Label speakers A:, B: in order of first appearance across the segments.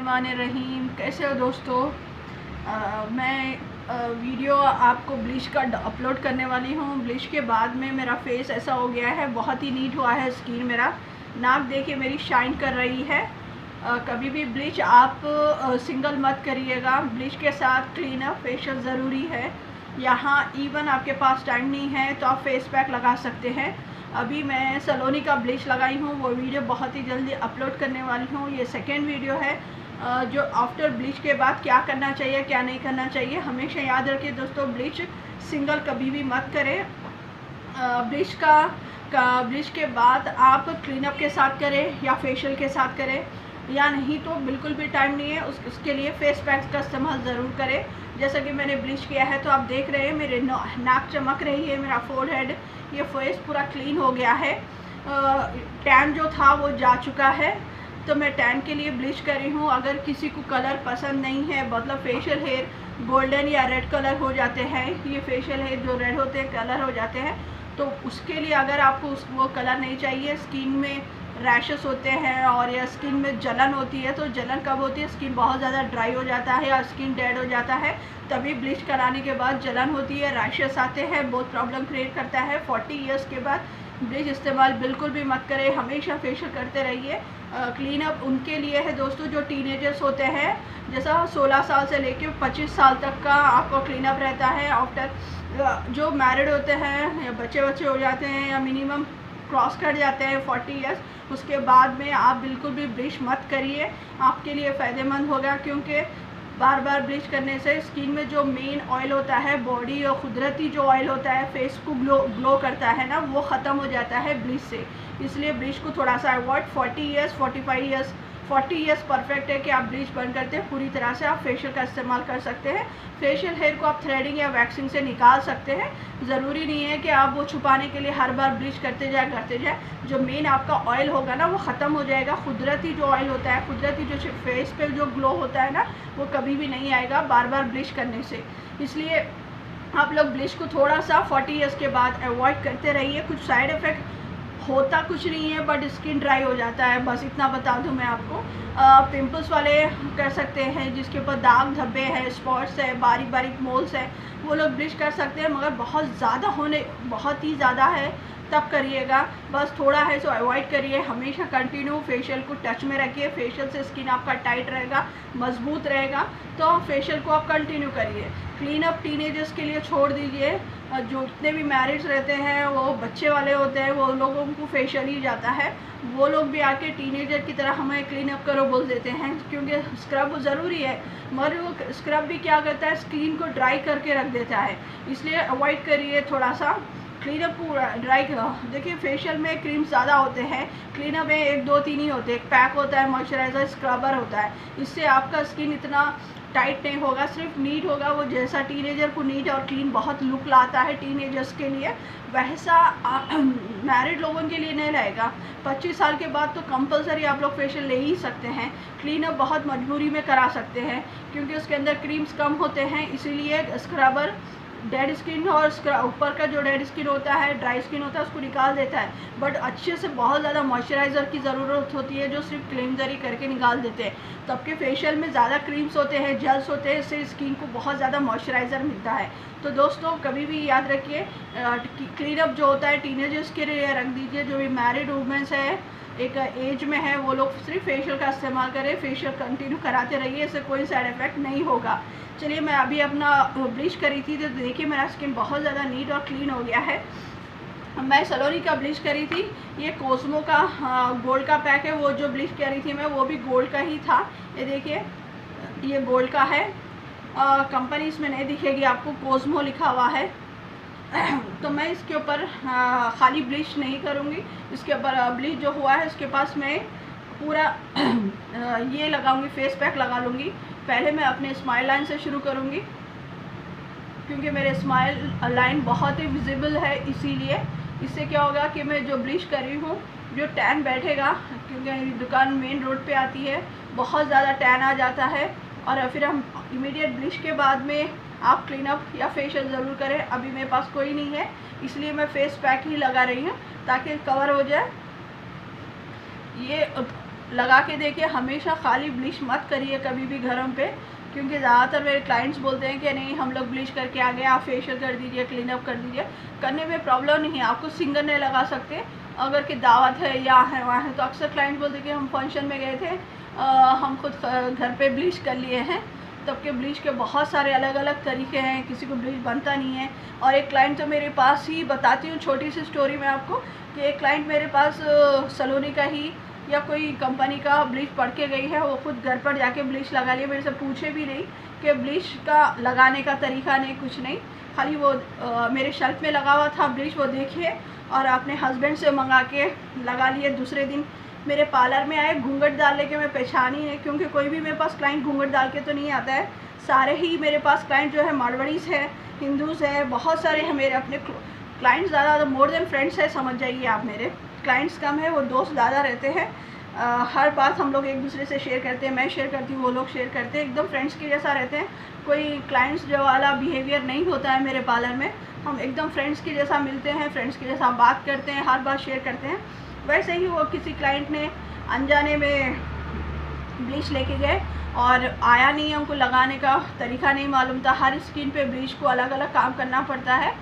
A: बिस्मिल्लाहिर्रहमानिर्रहीम। कैसे हो दोस्तों? मैं वीडियो आपको ब्लीच का अपलोड करने वाली हूँ। ब्लीच के बाद में मेरा फेस ऐसा हो गया है, बहुत ही नीट हुआ है स्किन मेरा। नाक देखिए मेरी शाइन कर रही है। कभी भी ब्लीच आप सिंगल मत करिएगा, ब्लीच के साथ क्लीन अप फेशियल ज़रूरी है। यहाँ इवन आपके पास टाइम नहीं है तो आप फेस पैक लगा सकते हैं। अभी मैं सलोनी का ब्लीच लगाई हूँ, वो वीडियो बहुत ही जल्दी अपलोड करने वाली हूँ। ये सेकेंड वीडियो है जो आफ्टर ब्लीच के बाद क्या करना चाहिए क्या नहीं करना चाहिए। हमेशा याद रखिए दोस्तों, ब्लीच सिंगल कभी भी मत करें। ब्लीच के बाद आप क्लीनअप के साथ करें या फेशियल के साथ करें, या नहीं तो बिल्कुल भी टाइम नहीं है उसके लिए फेस पैक का इस्तेमाल ज़रूर करें। जैसा कि मैंने ब्लीच किया है तो आप देख रहे हैं मेरे नाक चमक रही है, मेरा फोरहेड, ये फेस पूरा क्लीन हो गया है। टैन जो था वो जा चुका है, तो मैं टैन के लिए ब्लीच कर रही हूँ। अगर किसी को कलर पसंद नहीं है, मतलब फेशियल हेयर गोल्डन या रेड कलर हो जाते हैं, ये फेशियल हेयर जो रेड होते हैं कलर हो जाते हैं, तो उसके लिए अगर आपको वो कलर नहीं चाहिए, स्किन में रैशेस होते हैं और या स्किन में जलन होती है, तो जलन कब होती है, स्किन बहुत ज़्यादा ड्राई हो जाता है या स्किन डेड हो जाता है, तभी ब्लीच कराने के बाद जलन होती है, रैशेस आते हैं, बहुत प्रॉब्लम क्रिएट करता है। 40 इयर्स के बाद ब्लीच इस्तेमाल बिल्कुल भी मत करें, हमेशा फेशियल करते रहिए। क्लीन अप उनके लिए है दोस्तों जो टीनेजर्स होते हैं, जैसा 16 साल से लेकर 25 साल तक का आपका क्लीन अप रहता है। आफ्टर जो मैरिड होते हैं या बच्चे हो जाते हैं या मिनिमम क्रॉस कर जाते हैं 40 इयर्स, उसके बाद में आप बिल्कुल भी ब्लीच मत करिए, आपके लिए फ़ायदेमंद होगा। क्योंकि बार बार ब्लीच करने से स्किन में जो मेन ऑयल होता है, बॉडी और कुदरती जो ऑयल होता है फेस को ग्लो करता है ना, वो ख़त्म हो जाता है ब्लीच से। इसलिए ब्लीच को थोड़ा सा avoid. 40 years 45 years 40 years perfect है कि आप ब्लीच बंद करते हैं, पूरी तरह से आप फेशियल का इस्तेमाल कर सकते हैं। फेशियल हेयर को आप थ्रेडिंग या वैक्सिंग से निकाल सकते हैं, ज़रूरी नहीं है कि आप वो छुपाने के लिए हर बार ब्लीच करते जाए। जो मेन आपका ऑयल होगा ना वो ख़त्म हो जाएगा। कुदरती जो ऑयल होता है, कुदरती जो फेस पे जो ग्लो होता है ना, वो कभी भी नहीं आएगा बार बार ब्लीच करने से। इसलिए आप लोग ब्लीच को थोड़ा सा 40 इयर्स के बाद अवॉइड करते रहिए। कुछ साइड इफ़ेक्ट होता कुछ नहीं है, बट स्किन ड्राई हो जाता है, बस इतना बता दूं मैं आपको। पिंपल्स वाले कर सकते हैं, जिसके ऊपर दाग धब्बे हैं, स्पॉट्स है, बारीक बारीक मोल्स है, वो लोग ब्लीच कर सकते हैं। मगर बहुत ही ज़्यादा है तब करिएगा, बस थोड़ा है तो अवॉइड करिए। हमेशा कंटिन्यू फेशियल को टच में रखिए, फेशियल से स्किन आपका टाइट रहेगा, मजबूत रहेगा, तो फेशियल को आप कंटिन्यू करिए। क्लीन अप टीनेजर्स के लिए छोड़ दीजिए। जो जितने भी मैरिड्स रहते हैं, वो बच्चे वाले होते हैं, वो लोगों को फेशियल ही जाता है, वो लोग भी आके टीनेजर की तरह हमें क्लीन अप करो बोल देते हैं, क्योंकि स्क्रब ज़रूरी है। मगर वो स्क्रब भी क्या करता है, स्किन को ड्राई करके रख देता है, इसलिए अवॉइड करिए थोड़ा सा। क्लीनअप को ड्राई देखिए, फेशियल में क्रीम्स ज़्यादा होते हैं, क्लीनअप में 1 2 3 ही होते हैं। एक पैक होता है, मॉइस्चराइज़र, स्क्रबर होता है। इससे आपका स्किन इतना टाइट नहीं होगा, सिर्फ नीट होगा। वो जैसा टीनेजर को नीट और क्लीन बहुत लुक लाता है टीनेजर्स के लिए, वैसा मैरिड लोगों के लिए नहीं रहेगा। 25 साल के बाद तो कंपलसरी आप लोग फेशियल ले ही सकते हैं। क्लीनअप बहुत मजबूरी में करा सकते हैं, क्योंकि उसके अंदर क्रीम्स कम होते हैं, इसीलिए स्क्रबर डेड स्किन और ऊपर का जो डेड स्किन होता है, ड्राई स्किन होता है, उसको निकाल देता है। बट अच्छे से बहुत ज़्यादा मॉइस्चराइज़र की ज़रूरत होती है, जो सिर्फ क्लींजर ही करके निकाल देते हैं। तब के फेशियल में ज़्यादा क्रीम्स होते हैं, जेल्स होते हैं, इससे स्किन को बहुत ज़्यादा मॉइस्चराइज़र मिलता है। तो दोस्तों कभी भी याद रखिए, क्लीनअप जो होता है टीनेजर्स के लिए रख दीजिए। जो भी मैरिड वुमेंस है, एक एज में है, वो लोग सिर्फ फेशियल का इस्तेमाल करें, फेशियल कंटिन्यू कराते रहिए, इससे कोई साइड इफ़ेक्ट नहीं होगा। चलिए, मैं अभी अपना ब्लीच करी थी तो देखिए मेरा स्किन बहुत ज़्यादा नीट और क्लीन हो गया है। मैं सलोनी का ब्लीच करी थी, ये कोस्मो का गोल्ड का पैक है। वो जो ब्लीच करी थी मैं, वो भी गोल्ड का ही था। ये देखिए, ये गोल्ड का है। कंपनी इसमें नहीं दिखेगी आपको, कोस्मो लिखा हुआ है। तो मैं इसके ऊपर खाली ब्लीच नहीं करूँगी, इसके ऊपर ब्लीच जो हुआ है उसके पास मैं पूरा ये लगाऊंगी, फेस पैक लगा लूँगी। पहले मैं अपने स्माइल लाइन से शुरू करूँगी, क्योंकि मेरे स्माइल लाइन बहुत ही विजिबल है। इसीलिए इससे क्या होगा कि मैं जो ब्लीच कर रही हूँ, जो टैन बैठेगा, क्योंकि दुकान मेन रोड पे आती है, बहुत ज़्यादा टैन आ जाता है, और फिर हम इमीडिएट ब्लीच के बाद में आप क्लीनअप या फेशियल ज़रूर करें। अभी मेरे पास कोई नहीं है, इसलिए मैं फेस पैक ही लगा रही हूँ ताकि कवर हो जाए। ये लगा के देखिए। हमेशा खाली ब्लीच मत करिए कभी भी घरों पे, क्योंकि ज़्यादातर मेरे क्लाइंट्स बोलते हैं कि नहीं हम लोग ब्लीच करके आ गए, आप फेशियल कर दीजिए, क्लीन अप कर दीजिए। करने में प्रॉब्लम नहीं है, आपको सिंगल नहीं लगा सकते। अगर कि दावत है या है वहाँ है, तो अक्सर क्लाइंट बोलते हैं कि हम फंक्शन में गए थे, हम खुद घर पे ब्लीच कर लिए हैं। तब के ब्लीच के बहुत सारे अलग अलग तरीके हैं, किसी को ब्लीच बनता नहीं है। और एक क्लाइंट तो मेरे पास ही, बताती हूँ छोटी सी स्टोरी मैं आपको, कि एक क्लाइंट मेरे पास सलोनी का ही या कोई कंपनी का ब्लीच पढ़ के गई है, वो खुद घर पर जाके ब्लीच लगा लिया, मेरे से पूछे भी नहीं कि ब्लीच का लगाने का तरीका नहीं, कुछ नहीं, खाली वो मेरे शेल्फ में लगा हुआ था ब्लीच, वो देखिए और अपने हस्बैंड से मंगा के लगा लिए। दूसरे दिन मेरे पार्लर में आए, घूंघट डालने के मैं पहचानी नहीं, क्योंकि कोई भी मेरे पास क्लाइंट घूंघट डाल के तो नहीं आता है। सारे ही मेरे पास क्लाइंट जो है मारवाड़ीज़ है, हिंदूज़ है, बहुत सारे हैं मेरे अपने क्लाइंट्स, ज़्यादा मोर देन फ्रेंड्स है, समझ जाइए आप। मेरे क्लाइंट्स कम है, वो दोस्त ज़्यादा रहते हैं। हर बात हम लोग एक दूसरे से शेयर करते हैं, मैं शेयर करती हूँ, वो लोग शेयर करते हैं, एकदम फ्रेंड्स के जैसा रहते हैं। कोई क्लाइंट्स जो वाला बिहेवियर नहीं होता है मेरे पार्लर में, हम एकदम फ्रेंड्स के जैसा मिलते हैं, फ्रेंड्स के जैसा बात करते हैं, हर बात शेयर करते हैं। वैसे ही वो किसी क्लाइंट ने अनजाने में ब्लीच लेके गए और आया नहीं, हमको लगाने का तरीका नहीं मालूम था। हर स्किन पे ब्लीच को अलग अलग काम करना पड़ता है।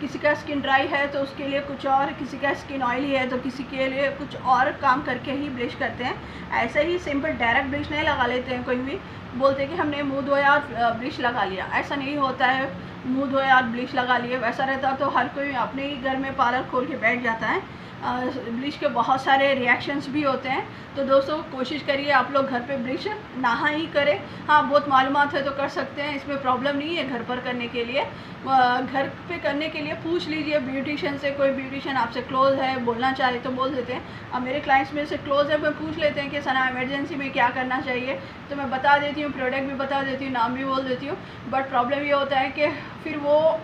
A: किसी का स्किन ड्राई है तो उसके लिए कुछ और, किसी का स्किन ऑयली है तो किसी के लिए कुछ और काम करके ही ब्लीच करते हैं। ऐसे ही सिंपल डायरेक्ट ब्लीच नहीं लगा लेते हैं। कोई भी बोलते हैं कि हमने मुँह धोया और ब्लीच लगा लिया, ऐसा नहीं होता है। मुँह धोया और ब्लीच लगा लिए वैसा रहता तो हर कोई अपने ही घर में पार्लर खोल के बैठ जाता है। ब्लीच के बहुत सारे रिएक्शंस भी होते हैं। तो दोस्तों कोशिश करिए आप लोग घर पे ब्लीच ना ही करें। हाँ, बहुत मालूमात है तो कर सकते हैं, इसमें प्रॉब्लम नहीं है। घर पर करने के लिए, घर पे करने के लिए पूछ लीजिए ब्यूटिशियन से, कोई ब्यूटिशियन आपसे क्लोज है, बोलना चाहे तो बोल देते हैं। अब मेरे क्लाइंट्स में से क्लोज है, मैं पूछ लेते हैं कि सना इमरजेंसी में क्या करना चाहिए, तो मैं बता देती हूँ, प्रोडक्ट भी बता देती हूँ, नाम भी बोल देती हूँ। बट प्रॉब्लम ये होता है कि फिर वो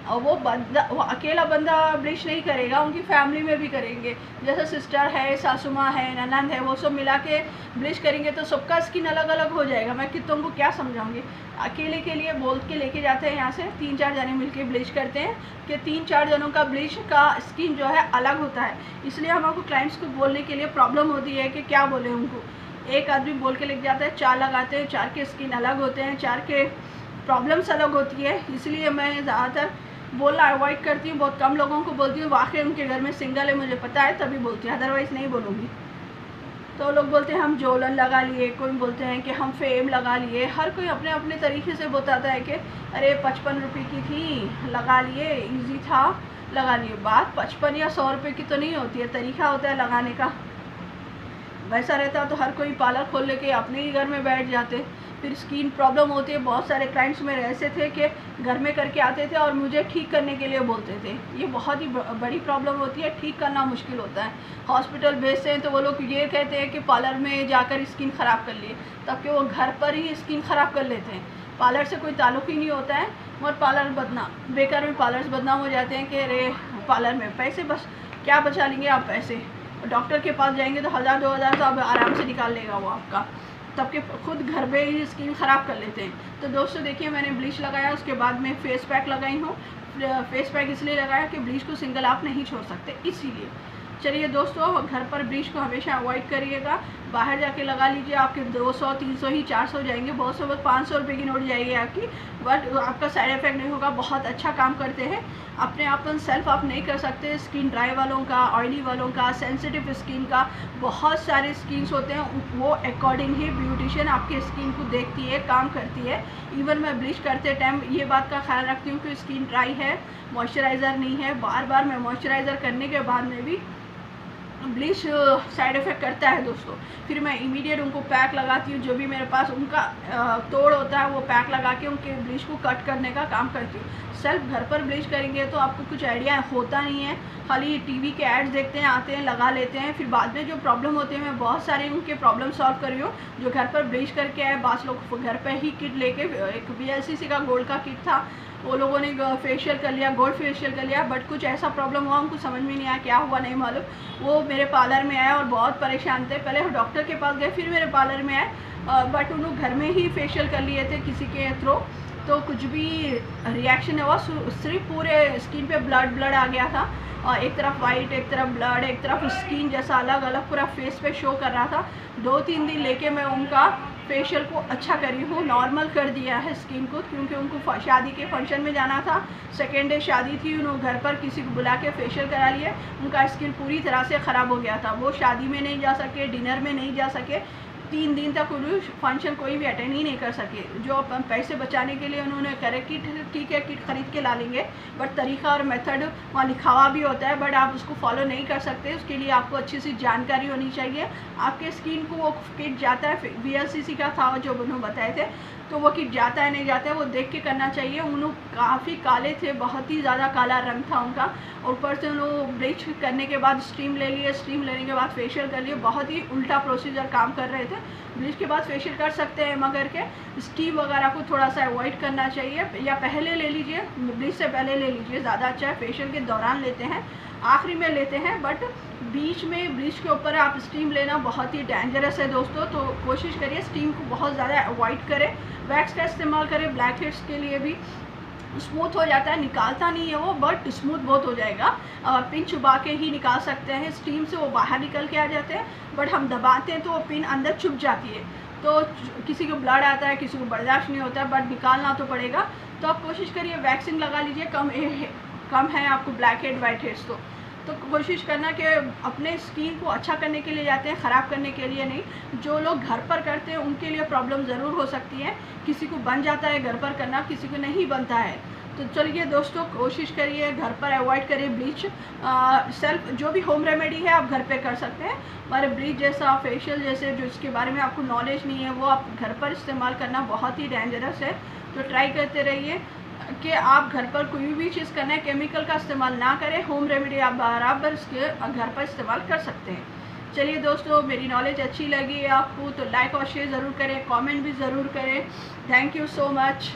A: अकेला बंदा ब्लीच नहीं करेगा, उनकी फैमिली में भी करेंगे। जैसे सिस्टर है, सासू माँ है, ननंद है, वो सब मिला के ब्लीच करेंगे तो सबका स्किन अलग अलग हो जाएगा। मैं कितनों को क्या समझाऊंगी। अकेले के लिए बोल के लेके जाते हैं यहाँ से, 3-4 जने मिलके ब्लीच करते हैं कि 3-4 जनों का ब्लीच का स्किन जो है अलग होता है। इसलिए हमको क्लाइंट्स को बोलने के लिए प्रॉब्लम होती है कि क्या बोले उनको। एक आदमी बोल के लेके जाता है, 4 लगाते हैं, 4 के स्किन अलग होते हैं, 4 के प्रॉब्लम्स अलग होती है। इसलिए मैं ज़्यादातर बोलना अवॉइड करती हूँ। बहुत कम लोगों को बोलती हूँ, वाकई उनके घर में सिंगल है मुझे पता है तभी बोलती हूँ, अदरवाइज़ नहीं बोलूँगी। तो लोग बोलते हैं हम जोलन लगा लिए, कोई बोलते हैं कि हम फेम लगा लिए। हर कोई अपने अपने तरीके से बताता है कि अरे 55 रुपये की थी, लगा लिए, ईजी था, लगा लिए। बात 55 या 100 रुपये की तो नहीं होती है, तरीका होता है लगाने का। वैसा रहता तो हर कोई पार्लर खोल लेके अपने ही घर में बैठ जाते। फिर स्किन प्रॉब्लम होती है। बहुत सारे क्लाइंट्स मेरे ऐसे थे कि घर में करके आते थे और मुझे ठीक करने के लिए बोलते थे। ये बहुत ही बड़ी प्रॉब्लम होती है, ठीक करना मुश्किल होता है। हॉस्पिटल भेजते हैं तो वो लोग ये कहते हैं कि पार्लर में जाकर स्किन ख़राब कर लिए, तब कि वो घर पर ही स्किन ख़राब कर लेते हैं। पार्लर से कोई ताल्लुक़ ही नहीं होता है, और पार्लर बदनाम, बेकार में पार्लर्स बदनाम हो जाते हैं कि अरे पार्लर में पैसे, बस क्या बचा लेंगे आप पैसे। डॉक्टर के पास जाएंगे तो 1000-2000 तो आप आराम से निकाल लेगा वो आपका, तब के खुद घर पे ही स्किन ख़राब कर लेते हैं। तो दोस्तों देखिए, मैंने ब्लीच लगाया, उसके बाद में फेस पैक लगाई हूँ। फेस पैक इसलिए लगाया कि ब्लीच को सिंगल आप नहीं छोड़ सकते, इसीलिए। चलिए दोस्तों, घर पर ब्लीच को हमेशा अवॉइड करिएगा। बाहर जाके लगा लीजिए, आपके 200, 300 ही 400 जाएंगे, बहुत से बहुत 500 रुपये की नोट जाएगी आपकी, बट आपका साइड इफेक्ट नहीं होगा। बहुत अच्छा काम करते हैं। अपने आप सेल्फ आप नहीं कर सकते। स्किन ड्राई वालों का, ऑयली वालों का, सेंसिटिव स्किन का, बहुत सारे स्किन्स होते हैं, वो अकॉर्डिंग ही ब्यूटिशियन आपके स्किन को देखती है, काम करती है। इवन मैं ब्लीच करते टाइम ये बात का ख्याल रखती हूँ कि स्किन ड्राई है, मॉइस्चराइज़र नहीं है। बार बार मैं मॉइस्चराइज़र करने के बाद में भी ब्लीच साइड इफ़ेक्ट करता है दोस्तों। फिर मैं इमीडिएट उनको पैक लगाती हूँ, जो भी मेरे पास उनका तोड़ होता है वो पैक लगा के उनके ब्लीच को कट करने का काम करती हूँ। सेल्फ घर पर ब्लीच करेंगे तो आपको कुछ आइडिया होता नहीं है, खाली टीवी के एड्स देखते हैं, आते हैं, लगा लेते हैं। फिर बाद में जो प्रॉब्लम होते हैं, मैं बहुत सारे उनके प्रॉब्लम सॉल्व कर रही हूँ। जो घर पर ब्लीच करके आए, बास लोग घर पर ही किट लेके, एक VLCC का गोल्ड का किट था, वो लोगों ने फेशियल कर लिया, गोल्ड फेशियल कर लिया, बट कुछ ऐसा प्रॉब्लम हुआ, उनको समझ में नहीं आया क्या हुआ नहीं मालूम। वो मेरे पार्लर में आए और बहुत परेशान थे। पहले वो डॉक्टर के पास गए, फिर मेरे पार्लर में आए, बट उन्होंने घर में ही फेशियल कर लिए थे किसी के थ्रू। तो कुछ भी रिएक्शन हुआ, सिर्फ पूरे स्किन पे ब्लड आ गया था, और एक तरफ वाइट, एक तरफ ब्लड, एक तरफ स्किन जैसा अलग अलग पूरा फेस पे शो कर रहा था। 2-3 दिन लेके मैं उनका फेशियल को अच्छा करी हूँ, नॉर्मल कर दिया है स्किन को, क्योंकि उनको शादी के फंक्शन में जाना था। सेकेंड डे शादी थी, उन्होंने घर पर किसी को बुला के फेशियल करा लिया। उनका स्किन पूरी तरह से ख़राब हो गया था, वो शादी में नहीं जा सके, डिनर में नहीं जा सके, 3 दिन तक उन्होंने फंक्शन कोई भी अटेंड ही नहीं कर सके। जो पैसे बचाने के लिए उन्होंने करे किट, ठीक है किट खरीद के ला लेंगे, बट तरीका और मेथड वहाँ लिखा हुआ भी होता है, बट आप उसको फॉलो नहीं कर सकते। उसके लिए आपको अच्छी सी जानकारी होनी चाहिए। आपके स्किन को वो किट जाता है, VLCC का था जो उन्होंने बताए थे, तो वो किट जाता है नहीं जाता है वो देख के करना चाहिए। उन्होंने काफ़ी काले थे, बहुत ही ज़्यादा काला रंग था उनका। ऊपर से उन्होंने ब्लीच करने के बाद स्टीम ले लिए, स्टीम लेने के बाद फेशियल कर लिए। बहुत ही उल्टा प्रोसीजर काम कर रहे थे। ब्लीच के बाद फेशियल कर सकते हैं, मगर के स्टीम वगैरह को थोड़ा सा अवॉइड करना चाहिए, या पहले ले लीजिए, ब्लीच से पहले ले लीजिए, ज़्यादा अच्छा है। फेशियल के दौरान लेते हैं, आखिरी में लेते हैं, बट बीच में ब्लीच के ऊपर आप स्टीम लेना बहुत ही डेंजरस है दोस्तों। तो कोशिश करिए स्टीम को बहुत ज़्यादा अवॉइड करें। वैक्स का इस्तेमाल करें, ब्लैक हेड्स के लिए भी स्मूथ हो जाता है, निकालता नहीं है वो, बट स्मूथ बहुत हो जाएगा। पिन चुबा के ही निकाल सकते हैं, स्टीम से वो बाहर निकल के आ जाते हैं, बट हम दबाते हैं तो वो पिन अंदर चुभ जाती है, तो किसी को ब्लड आता है, किसी को बर्दाश्त नहीं होता है, बट निकालना तो पड़ेगा। तो आप कोशिश करिए वैक्सिंग लगा लीजिए। कम है आपको ब्लैक हेड वाइट हेड्स तो कोशिश करना कि अपने स्किन को अच्छा करने के लिए जाते हैं, ख़राब करने के लिए नहीं। जो लोग घर पर करते हैं उनके लिए प्रॉब्लम ज़रूर हो सकती है, किसी को बन जाता है घर पर करना, किसी को नहीं बनता है। तो चलिए दोस्तों, कोशिश करिए घर पर अवॉइड करिए ब्लीच। सेल्फ जो भी होम रेमेडी है आप घर पे कर सकते हैं, हमारे ब्लीच जैसा, फेशियल जैसे जो इसके बारे में आपको नॉलेज नहीं है वो आप घर पर इस्तेमाल करना बहुत ही डेंजरस है। तो ट्राई करते रहिए कि आप घर पर कोई भी चीज़ करना है केमिकल का इस्तेमाल ना करें। होम रेमेडी आप बराबर इसके घर पर इस्तेमाल कर सकते हैं। चलिए दोस्तों, मेरी नॉलेज अच्छी लगी आपको तो लाइक और शेयर ज़रूर करें, कमेंट भी ज़रूर करें। Thank you so much.